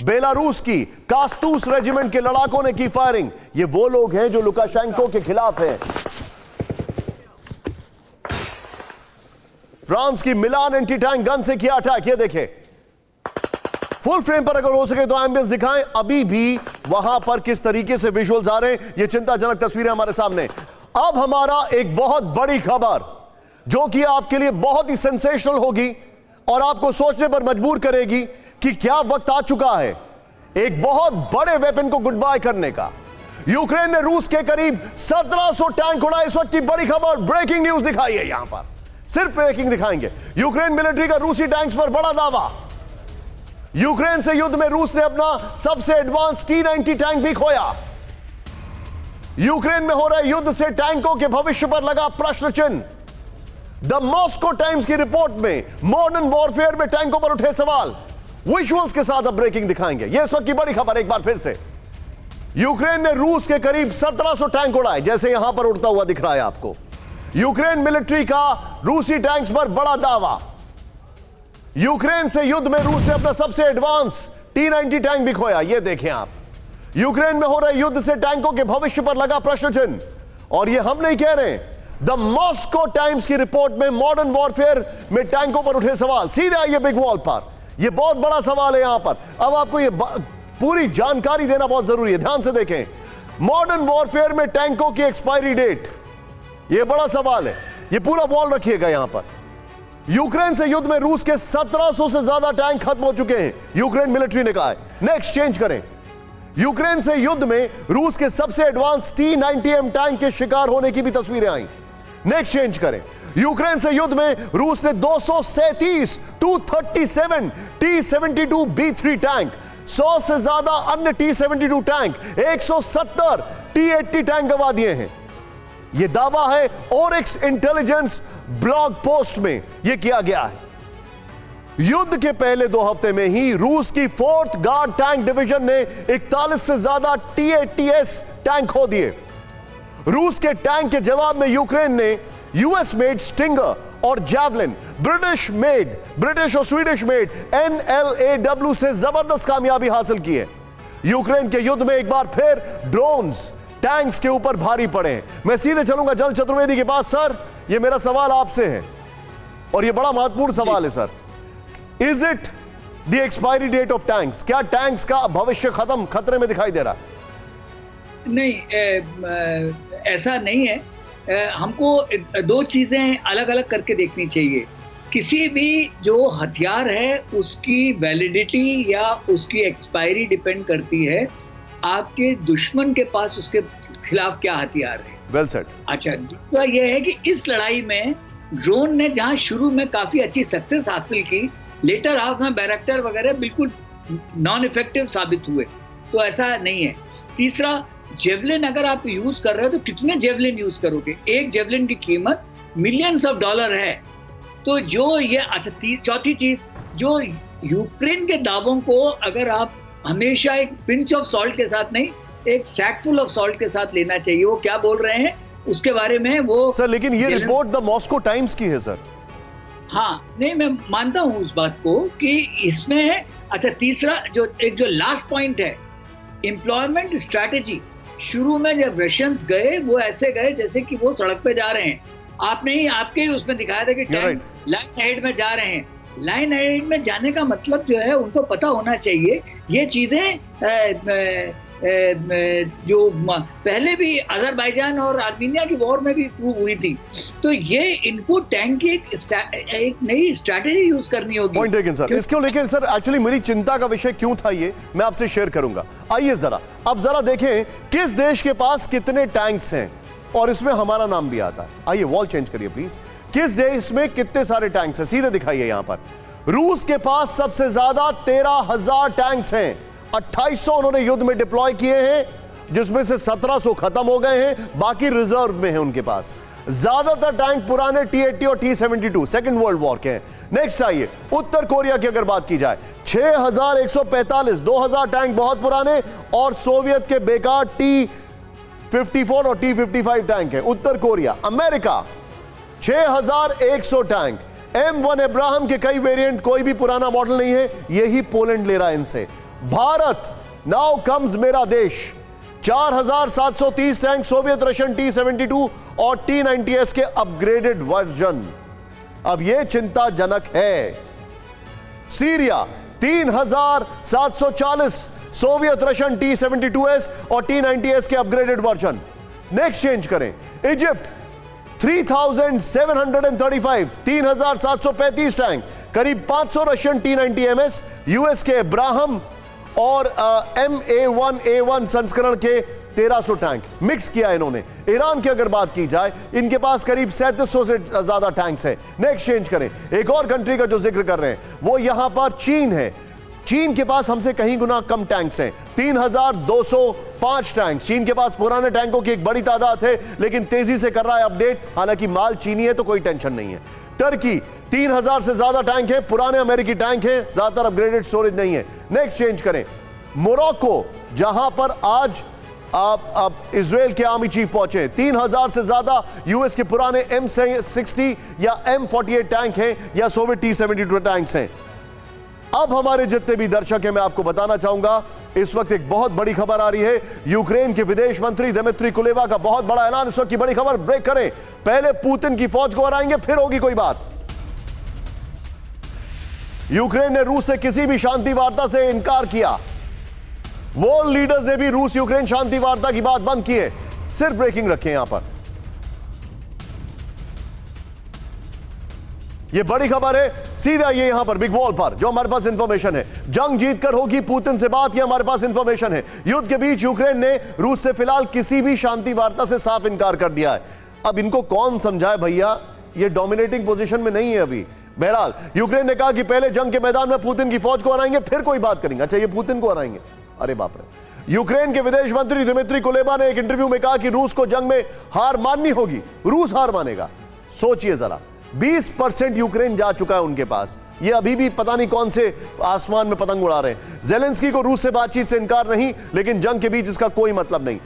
Belarus की कास्तूस regiment के लड़ाकों ने की फायरिंग। ये वो लोग हैं जो लुकाशेंको के खिलाफ हैं। फ्रांस की मिलान एंटी टैंक गन से किया अटैक। ये देखें, फुल फ्रेम पर अगर हो सके तो एम्बियंस दिखाएं। अभी भी वहां पर किस तरीके से विजुअल्स आ रहे हैं, ये चिंताजनक तस्वीरें हमारे सामने। अब हमारा एक बहुत बड़ी खबर जो कि आपके लिए बहुत ही सेंसेशनल होगी और आपको सोचने पर मजबूर करेगी कि क्या वक्त आ चुका है एक बहुत बड़े वेपन को गुड बाय करने का। यूक्रेन ने रूस के करीब 1700 टैंक उड़ाए। इस वक्त की बड़ी खबर, ब्रेकिंग न्यूज दिखाई है। यहां पर सिर्फ ब्रेकिंग दिखाएंगे। यूक्रेन मिलिट्री का रूसी टैंक्स पर बड़ा दावा। यूक्रेन से युद्ध में रूस ने अपना सबसे एडवांस T-90 टैंक भी खोया। यूक्रेन में हो रहे युद्ध से टैंकों के भविष्य पर लगा प्रश्न चिन्ह। द मॉस्को टाइम्स की रिपोर्ट में मॉडर्न वॉरफेयर में टैंकों पर उठे सवाल। विजुअल्स के साथ अब ब्रेकिंग दिखाएंगे। यह इस वक्त की बड़ी खबर। एक बार फिर से, यूक्रेन ने रूस के करीब 1700 टैंक उड़ाए, जैसे यहां पर उड़ता हुआ दिख रहा है आपको। यूक्रेन मिलिट्री का रूसी टैंक्स पर बड़ा दावा। यूक्रेन से युद्ध में रूस ने अपना सबसे एडवांस T-90 टैंक भी खोया। यह देखें आप, यूक्रेन में हो रहे युद्ध से टैंकों के भविष्य पर लगा प्रश्न चिन्ह। और यह हम नहीं कह रहे, द मॉस्को टाइम्स की रिपोर्ट में मॉडर्न वॉरफेयर में टैंकों पर उठे सवाल। सीधे आइए बिग वॉल पर, यह बहुत बड़ा सवाल है यहां पर। अब आपको यह पूरी जानकारी देना बहुत जरूरी है। ध्यान से देखें, मॉडर्न वॉरफेयर में टैंकों की एक्सपायरी डेट, यह बड़ा सवाल है। यह पूरा वॉल रखिएगा यहां पर। यूक्रेन से युद्ध में रूस के 1700 से ज्यादा टैंक खत्म हो चुके हैं, यूक्रेन मिलिट्री ने कहा है। नेक्स्ट चेंज करें, यूक्रेन से युद्ध में रूस के सबसे एडवांस T-90M टैंक के शिकार होने की भी तस्वीरें आई। नेक्स्ट चेंज करें, यूक्रेन से युद्ध में रूस ने 237 237 T-72B3 टैंक, 100 से ज्यादा अन्य T-72 टैंक, 170 T-80 टैंक गंवा दिए हैं। यह दावा है ओरिक्स इंटेलिजेंस ब्लॉग पोस्ट में यह किया गया है। युद्ध के पहले 2 हफ्ते में ही रूस की 4th गार्ड टैंक डिवीजन ने 41 से ज्यादा T-80S टैंक खो दिए। रूस के टैंक के जवाब में यूक्रेन ने यूएस मेड स्टिंगर और जैवलिन, ब्रिटिश और स्वीडिश मेड NLAW से जबरदस्त कामयाबी हासिल की है। यूक्रेन के युद्ध में एक बार फिर ड्रोन्स टैंक्स के ऊपर भारी पड़े हैं। मैं सीधे चलूंगा जल चतुर्वेदी के पास। सर, यह मेरा सवाल आपसे है और यह बड़ा महत्वपूर्ण सवाल है sir. Is it the expiry date of tanks? क्या टैंक्स का भविष्य खतरे में दिखाई दे रहा है? नहीं, ऐसा नहीं है। हमको 2 चीजें अलग अलग करके देखनी चाहिए। किसी भी जो हथियार है उसकी वैलिडिटी या उसकी एक्सपायरी डिपेंड करती है आपके दुश्मन के पास उसके खिलाफ क्या हथियार है। Well said. अच्छा, दूसरा यह है कि इस लड़ाई में ड्रोन ने जहां शुरू में काफी अच्छी सक्सेस हासिल की, लेटर हाफ में बैरक्टर वगैरह बिल्कुल नॉन इफेक्टिव साबित हुए, तो ऐसा नहीं है। तीसरा, जेवलिन अगर आप यूज कर रहे हो तो कितने जेवलिन यूज करोगे? एक जेवलिन की कीमत मिलियंस ऑफ डॉलर है। तो जो ये अच्छा, चौथी चीज, जो यूक्रेन के दावों को अगर आप हमेशा एक पिंच ऑफ सॉल्ट के साथ नहीं, एक सैकफुल ऑफ सॉल्ट के साथ लेना चाहिए। वो क्या बोल रहे हैं उसके बारे में वो सर, लेकिन ये रिपोर्ट द मॉस्को टाइम्स की है सर। हाँ, नहीं, मैं मानता हूं उस बात को कि इसमें अच्छा, तीसरा जो लास्ट पॉइंट है, एम्प्लॉयमेंट स्ट्रैटेजी। शुरू में जब रशियंस गए, वो ऐसे गए जैसे कि वो सड़क पे जा रहे हैं। आपने ही आपके ही उसमें दिखाया था कि टैंक लाइन हेड में जा रहे हैं। लाइन हेड में जाने का मतलब जो है उनको पता होना चाहिए। ये चीजें जो पहले भी अजरबैजान और आर्मीनिया की वॉर में भी प्रूव हुई थी। तो ये इनको टैंक की एक नई स्ट्रैटेजी यूज करनी होगी। Point taken sir. इसको लेकर सर एक्चुअली मेरी चिंता का विषय क्यों था ये मैं आपसे शेयर करूंगा। आइए जरा अब जरा देखें किस देश के पास कितने टैंक्स हैं और इसमें हमारा नाम भी आता है। आइए वॉल चेंज करिए प्लीज। किस देश में कितने सारे टैंक्स हैं सीधे दिखाइए यहां पर। रूस के पास सबसे ज्यादा 13,000 टैंक्स हैं। 2800 उन्होंने युद्ध में डिप्लॉय किए हैं, जिसमें से 1700 खत्म हो गए हैं, बाकी रिजर्व में हैं उनके पास। ज्यादातर टैंक पुराने T-80 और T-72 सेकेंड वर्ल्ड वॉर के हैं। नेक्स्ट आइए उत्तर कोरिया की अगर बात की जाए, 6145, 2000 टैंक बहुत पुराने और सोवियत के बेकार T-54 और T-55 टैंक है उत्तर Korea. America 6100 tank, M1 Abrams के कई वेरिएंट, कोई भी पुराना मॉडल नहीं है, यही पोलैंड ले रहा है इनसे। भारत, नाउ कम्स मेरा देश। 4730 टैंक, सोवियत रशियन T-72 और T-90S के अपग्रेडेड वर्जन। अब यह चिंताजनक है। सीरिया 3740 सोवियत रशियन T-72S और T-90S के अपग्रेडेड वर्जन। नेक्स्ट चेंज करें। इजिप्ट 3735 3735 टैंक, करीब 500 रशियन T-90MS, यूएस के अब्राहम और MA1A1 संस्करण के 1300 टैंक मिक्स किया इन्होंने। ईरान की अगर बात की जाए, इनके पास करीब 3700 से ज्यादा टैंक्स हैं। नेक्स्ट चेंज करें। एक और कंट्री का जो जिक्र कर रहे हैं वो यहां पर चीन है। चीन के पास हमसे कहीं गुना कम टैंक्स हैं, 3205 टैंक। चीन के पास पुराने टैंकों की एक बड़ी तादाद है, लेकिन तेजी से कर रहा है अपडेट। हालांकि माल चीनी है तो कोई टेंशन नहीं है। टर्की 3000 से ज्यादा टैंक है, पुराने अमेरिकी टैंक हैं, ज्यादातर अपग्रेडेड स्टोरेज नहीं है। नेक्स्ट चेंज करें। मोरक्को, जहां पर आज आप इजराइल के आर्मी चीफ पहुंचे, 3000 से ज्यादा यूएस के पुराने M60 या M48 टैंक हैं या सोवियत T-72 टैंक्स हैं। अब हमारे जितने भी दर्शक हैं, मैं आपको बताना चाहूंगा, इस वक्त एक बहुत बड़ी खबर आ रही है। यूक्रेन के विदेश मंत्री दिमित्री कुलेबा का बहुत बड़ा ऐलान। इस वक्त की बड़ी खबर, ब्रेक करें। पहले पुतिन की फौज को हराएंगे, फिर होगी कोई बात। यूक्रेन ने रूस से किसी भी शांति वार्ता से इनकार किया। वर्ल्ड लीडर्स ने भी रूस यूक्रेन शांति वार्ता की बात बंद की है। सिर्फ ब्रेकिंग रखें यहां पर। यह बड़ी खबर है, सीधा ये यहां पर बिग वॉल पर जो हमारे पास इंफॉर्मेशन है। जंग जीतकर होगी पुतिन से बात, यह हमारे पास इंफॉर्मेशन है। युद्ध के बीच यूक्रेन ने रूस से फिलहाल किसी भी शांति वार्ता से साफ इनकार कर दिया है। अब इनको कौन समझाए भैया, ये डोमिनेटिंग पोजीशन में नहीं है अभी। बहरहाल यूक्रेन ने कहा कि पहले जंग के मैदान में पुतिन की फौज को हराएंगे, फिर कोई बात करेंगे। अच्छा, ये पुतिन को हराएंगे? अरे बाप रे। यूक्रेन के विदेश मंत्री दिमित्री कुलेबा ने एक इंटरव्यू में कहा कि रूस को जंग में हार माननी होगी, रूस हार मानेगा। सोचिए जरा, 20% यूक्रेन जा चुका है उनके पास, ये अभी भी पता नहीं कौन से आसमान में पतंग उड़ा रहे हैं। जेलेंस्की को रूस से बातचीत से इनकार नहीं, लेकिन जंग के बीच इसका कोई मतलब नहीं।